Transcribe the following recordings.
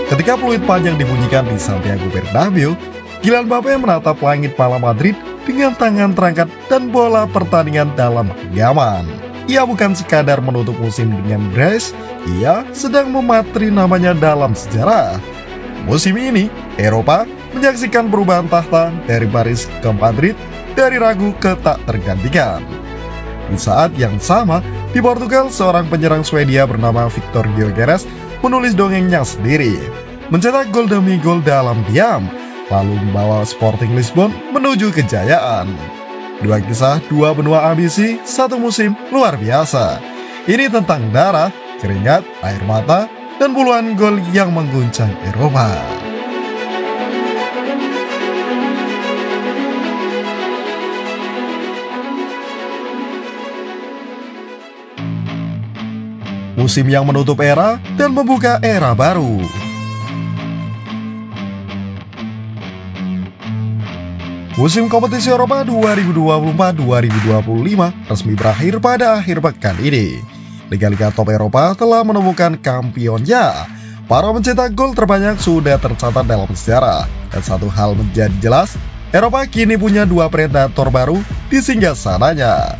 Ketika peluit panjang dibunyikan di Santiago Bernabeu, Kylian Mbappe menatap langit malam Madrid dengan tangan terangkat dan bola pertandingan dalam genggaman. Ia bukan sekadar menutup musim dengan brace, ia sedang mematri namanya dalam sejarah. Musim ini, Eropa menyaksikan perubahan tahta dari Paris ke Madrid, dari ragu ke tak tergantikan. Di saat yang sama, di Portugal, seorang penyerang Swedia bernama Victor Gyökeres menulis dongengnya sendiri, mencetak gol demi gol dalam diam, lalu membawa Sporting Lisbon menuju kejayaan. Dua kisah, dua benua ambisi, satu musim luar biasa. Ini tentang darah, keringat, air mata, dan puluhan gol yang mengguncang Eropa. Musim yang menutup era dan membuka era baru. Musim kompetisi Eropa 2024-2025 resmi berakhir pada akhir pekan ini. Liga-liga top Eropa telah menemukan kampionnya. Para pencetak gol terbanyak sudah tercatat dalam sejarah. Dan satu hal menjadi jelas, Eropa kini punya dua predator baru di singgasananya,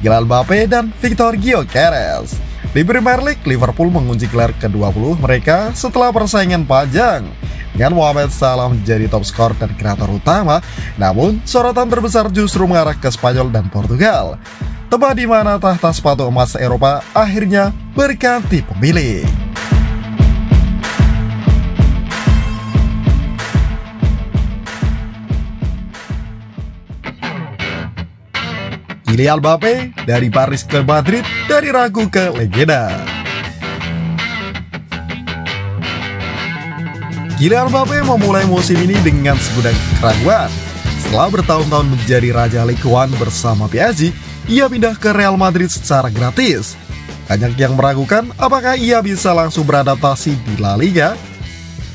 Kylian Mbappe dan Victor Gyökeres. Di Premier League, Liverpool mengunci gelar ke-20 mereka setelah persaingan panjang, dengan Mohamed Salah menjadi top skor dan kreator utama. Namun, sorotan terbesar justru mengarah ke Spanyol dan Portugal, tempat di mana tahta sepatu emas Eropa akhirnya berganti pemilik. Kylian Mbappe dari Paris ke Madrid, dari ragu ke legenda. Kylian Mbappe memulai musim ini dengan segudang keraguan. Setelah bertahun-tahun menjadi raja Ligue 1 bersama PSG, ia pindah ke Real Madrid secara gratis. Banyak yang meragukan apakah ia bisa langsung beradaptasi di La Liga.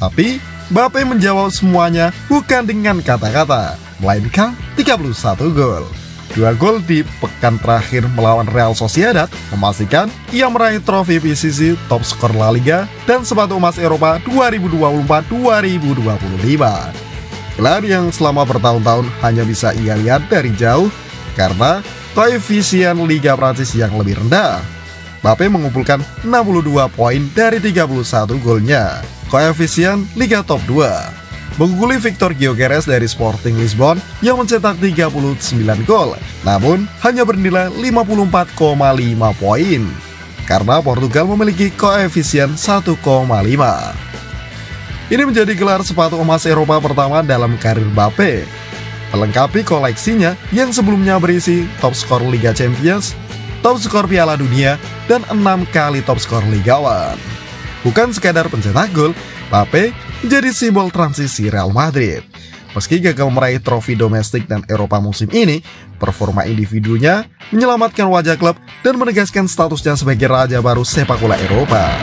Tapi Mbappe menjawab semuanya bukan dengan kata-kata, melainkan 31 gol. 2 gol di pekan terakhir melawan Real Sociedad memastikan ia meraih trofi PCC top skor La Liga dan sepatu emas Eropa 2024-2025. Gelar yang selama bertahun-tahun hanya bisa ia lihat dari jauh karena koefisien Liga Prancis yang lebih rendah. Mbappe mengumpulkan 62 poin dari 31 golnya, koefisien Liga Top 2. Mengungguli Victor Gyökeres dari Sporting Lisbon yang mencetak 39 gol, namun hanya bernilai 54,5 poin, karena Portugal memiliki koefisien 1,5. Ini menjadi gelar sepatu emas Eropa pertama dalam karir Mbappe, melengkapi koleksinya yang sebelumnya berisi top skor Liga Champions, top skor Piala Dunia, dan 6 kali top skor Liga 1. Bukan sekadar pencetak gol, Mbappe menjadi simbol transisi Real Madrid. Meski gagal meraih trofi domestik dan Eropa musim ini, performa individunya menyelamatkan wajah klub dan menegaskan statusnya sebagai raja baru sepak bola Eropa.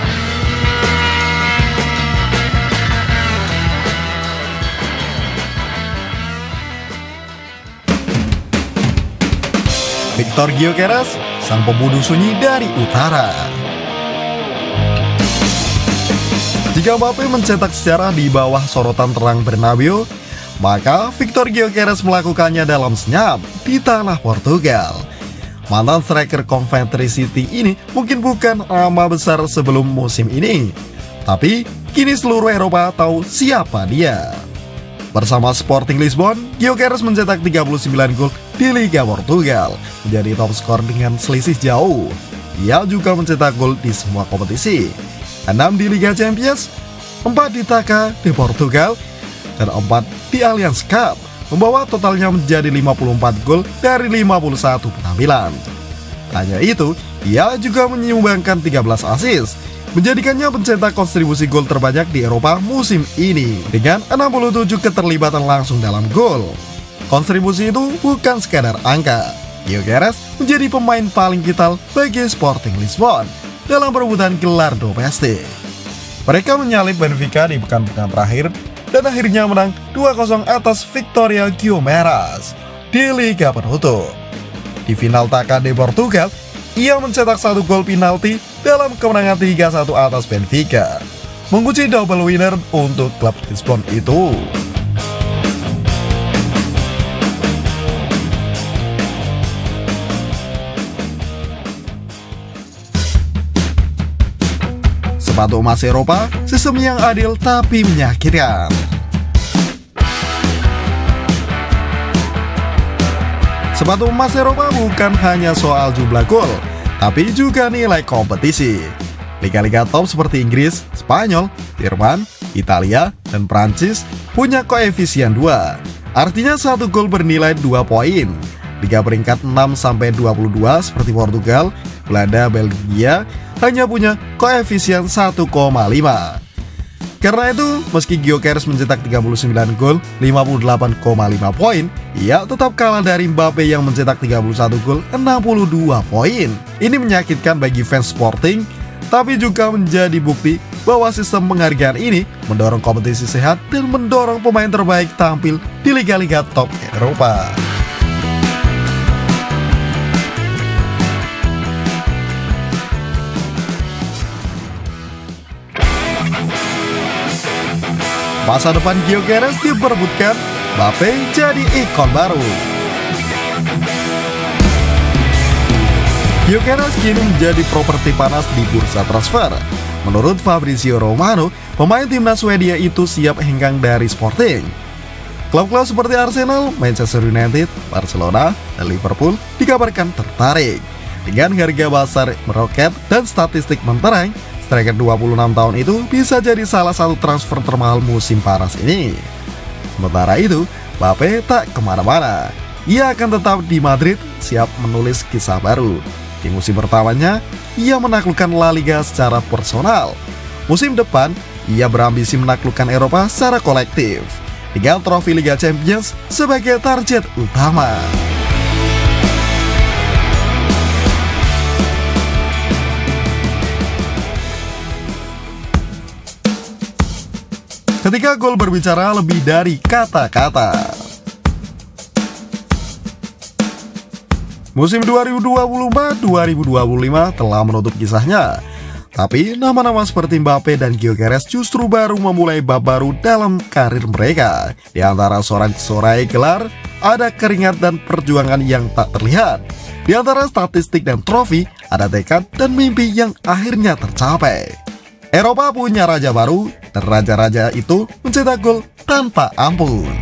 Victor Gyökeres, sang pembunuh sunyi dari utara. Jika Mbappe mencetak sejarah di bawah sorotan terang Bernabeu, maka Victor Gyökeres melakukannya dalam senyap di tanah Portugal. Mantan striker Coventry City ini mungkin bukan nama besar sebelum musim ini, tapi kini seluruh Eropa tahu siapa dia. Bersama Sporting Lisbon, Gyökeres mencetak 39 gol di Liga Portugal, menjadi top skor dengan selisih jauh. Ia juga mencetak gol di semua kompetisi, 6 di Liga Champions, 4 di Taça de Portugal, dan 4 di Allianz Cup, membawa totalnya menjadi 54 gol dari 51 penampilan. Hanya itu, ia juga menyumbangkan 13 assist, menjadikannya pencetak kontribusi gol terbanyak di Eropa musim ini, dengan 67 keterlibatan langsung dalam gol. Kontribusi itu bukan sekadar angka. Gyökeres menjadi pemain paling vital bagi Sporting Lisbon dalam perebutan gelar domestik. Mereka menyalip Benfica di pekan-pekan terakhir dan akhirnya menang 2-0 atas Vitória Guimarães di Liga Penutup. Di final Taça de Portugal, ia mencetak 1 gol penalti dalam kemenangan 3-1 atas Benfica, mengunci double winner untuk klub Lisbon itu. Sepatu emas Eropa, sistem yang adil tapi menyakitkan. Sepatu emas Eropa bukan hanya soal jumlah gol, tapi juga nilai kompetisi. Liga-liga top seperti Inggris, Spanyol, Jerman, Italia, dan Prancis punya koefisien 2. Artinya 1 gol bernilai 2 poin. Liga peringkat 6-22 seperti Portugal, Belanda, Belgia hanya punya koefisien 1,5. Karena itu, meski Gyökeres mencetak 39 gol, 58,5 poin, ia tetap kalah dari Mbappe yang mencetak 31 gol, 62 poin. Ini menyakitkan bagi fans Sporting, tapi juga menjadi bukti bahwa sistem penghargaan ini mendorong kompetisi sehat dan mendorong pemain terbaik tampil di liga-liga top Eropa. Masa depan Gyökeres diperebutkan, Mbappe jadi ikon baru. Gyökeres kini menjadi properti panas di bursa transfer. Menurut Fabrizio Romano, pemain timnas Swedia itu siap hengkang dari Sporting. Klub-klub seperti Arsenal, Manchester United, Barcelona, dan Liverpool dikabarkan tertarik. Dengan harga pasar meroket dan statistik mentereng, striker 26 tahun itu bisa jadi salah satu transfer termahal musim panas ini. Sementara itu, Mbappe tak kemana-mana. Ia akan tetap di Madrid, siap menulis kisah baru. Di musim pertamanya, ia menaklukkan La Liga secara personal. Musim depan, ia berambisi menaklukkan Eropa secara kolektif, dengan trofi Liga Champions sebagai target utama. Ketika gol berbicara lebih dari kata-kata. Musim 2024-2025 telah menutup kisahnya. Tapi nama-nama seperti Mbappe dan Gyökeres justru baru memulai bab baru dalam karir mereka. Di antara sorak-sorai gelar, ada keringat dan perjuangan yang tak terlihat. Di antara statistik dan trofi, ada tekad dan mimpi yang akhirnya tercapai. Eropa punya raja baru, dan raja-raja itu mencetak gol tanpa ampun.